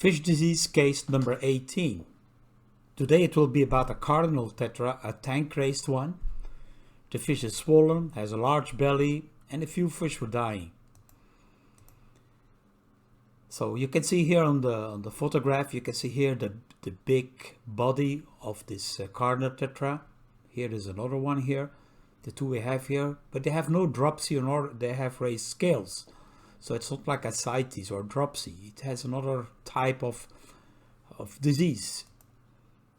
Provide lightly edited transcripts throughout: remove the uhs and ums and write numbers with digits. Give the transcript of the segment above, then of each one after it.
Fish disease case number 18. Today it will be about a Cardinal tetra, a tank-raised one. The fish is swollen, has a large belly, and a few fish were dying. So you can see here on the photograph, you can see here the big body of this Cardinal tetra. Here is another one here, the two we have here, but they have no dropsy nor they have raised scales. So it's not like ascites or dropsy. It has another type of disease.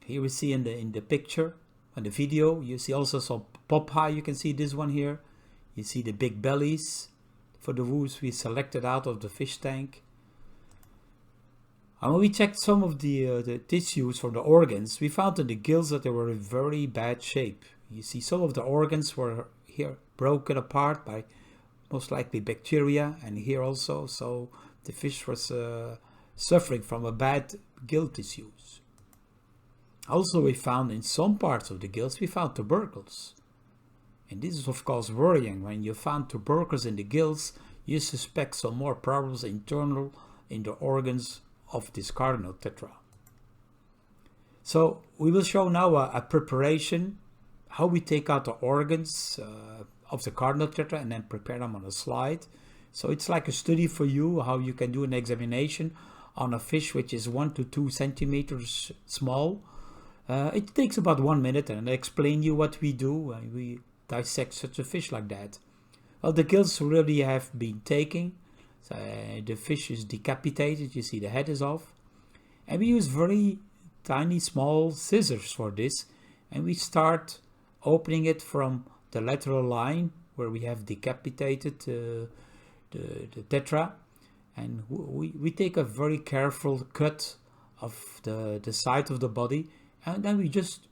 Here we see in the picture, in the video, you see also some pop high. You can see this one here. You see the big bellies for the woos we selected out of the fish tank. And when we checked some of the tissues from the organs, we found in the gills that they were in very bad shape. You see some of the organs were here broken apart by most likely bacteria, and here also, so the fish was suffering from a bad gill tissues. Also, we found in some parts of the gills, we found tubercles. And this is of course worrying. When you found tubercles in the gills, you suspect some more problems internal in the organs of this Cardinal tetra. So we will show now a preparation, how we take out the organs of the Cardinal tetra and then prepare them on a slide. So it's like a study for you, how you can do an examination on a fish which is 1 to 2 centimeters small. It takes about 1 minute, and I explain you what we do when we dissect such a fish like that. Well, the gills really have been taken. So, the fish is decapitated, you see the head is off. And we use very tiny small scissors for this, and we start opening it from the lateral line where we have decapitated the tetra, and we take a very careful cut of the side of the body, and then we just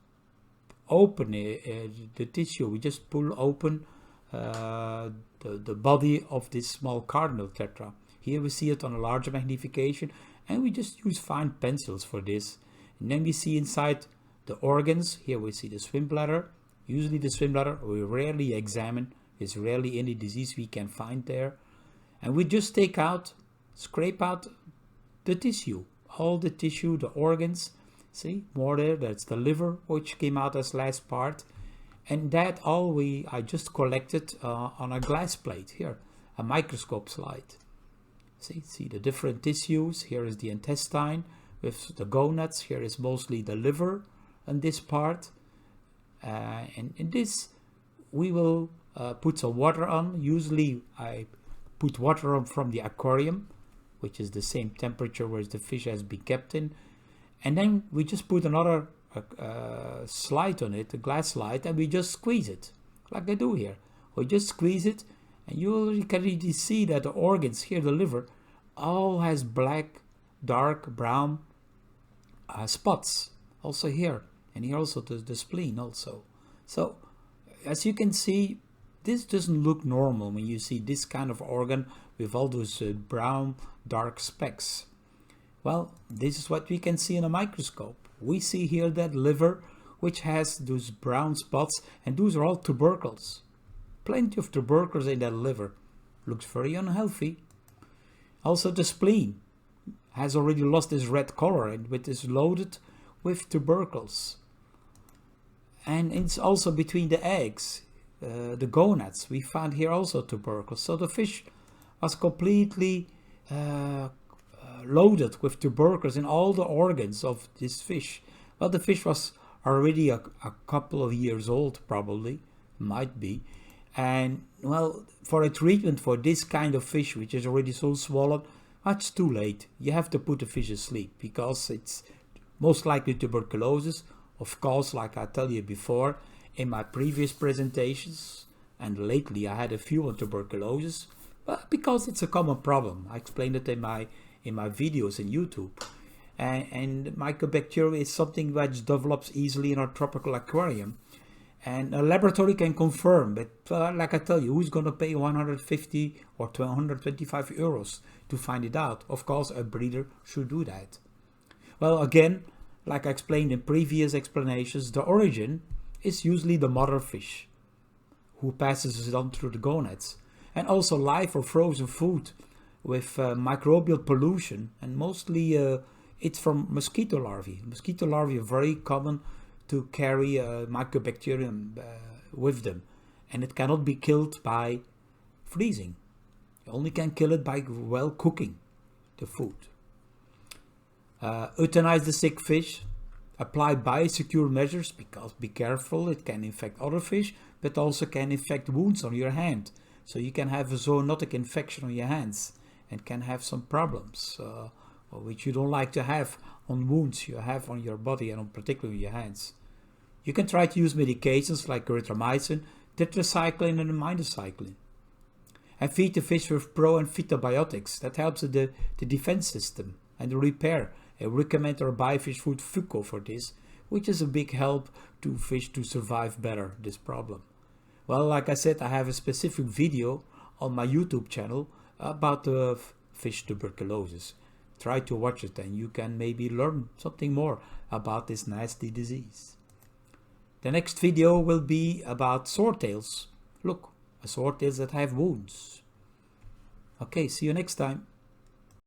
open the tissue. We just pull open the body of this small Cardinal tetra. Here we see it on a larger magnification, and we just use fine pencils for this. And then we see inside the organs. Here we see the swim bladder. Usually the swim bladder we rarely examine. There's rarely any disease we can find there. And we just scrape out the tissue. All the tissue, the organs. See, more there, that's the liver, which came out as last part. And that all I just collected on a glass plate here, a microscope slide. See the different tissues. Here is the intestine with the gonads. Here is mostly the liver and this part. And in this, we will put some water on. Usually I put water on from the aquarium, which is the same temperature where the fish has been kept in. And then we just put another slide on it, a glass slide, and we just squeeze it, like I do here. We just squeeze it, and you can really see that the organs here, the liver, all has black, dark, brown spots. Also here, and here also the spleen also. So, as you can see, this doesn't look normal when you see this kind of organ with all those brown, dark specks. Well, this is what we can see in a microscope. We see here that liver, which has those brown spots, and those are all tubercles. Plenty of tubercles in that liver. Looks very unhealthy. Also the spleen has already lost its red color, and it is loaded with tubercles. And it's also between the eggs, the gonads, we found here also tubercles. So the fish was completely loaded with tubercles in all the organs of this fish. Well, the fish was already a couple of years old, probably, might be. And well, for a treatment for this kind of fish, which is already so swollen, it's too late. You have to put the fish asleep because it's most likely tuberculosis. Of course, like I tell you before, in my previous presentations, and lately I had a few on tuberculosis, but because it's a common problem. I explained it in my videos on YouTube. And Mycobacterium is something which develops easily in our tropical aquarium. And a laboratory can confirm, but like I tell you, who's going to pay 150 or 225 euros to find it out? Of course, a breeder should do that. Well, again, like I explained in previous explanations, the origin is usually the mother fish who passes it on through the gonads. And also live or frozen food with microbial pollution, and mostly It's from mosquito larvae. Mosquito larvae are very common to carry Mycobacterium with them, and it cannot be killed by freezing. You only can kill it by well cooking the food. Euthanize the sick fish. Apply biosecure measures, because be careful, it can infect other fish, but also can infect wounds on your hand. So you can have a zoonotic infection on your hands and can have some problems, which you don't like to have on wounds you have on your body and particularly your hands. You can try to use medications like erythromycin, tetracycline and minocycline. And feed the fish with pro and phytobiotics. That helps the defense system and the repair. I recommend our biofish food Fuco for this, which is a big help to fish to survive better this problem. Well, like I said, I have a specific video on my YouTube channel about fish tuberculosis. Try to watch it and you can maybe learn something more about this nasty disease. The next video will be about swordtails. Look, swordtails that have wounds. Okay, see you next time.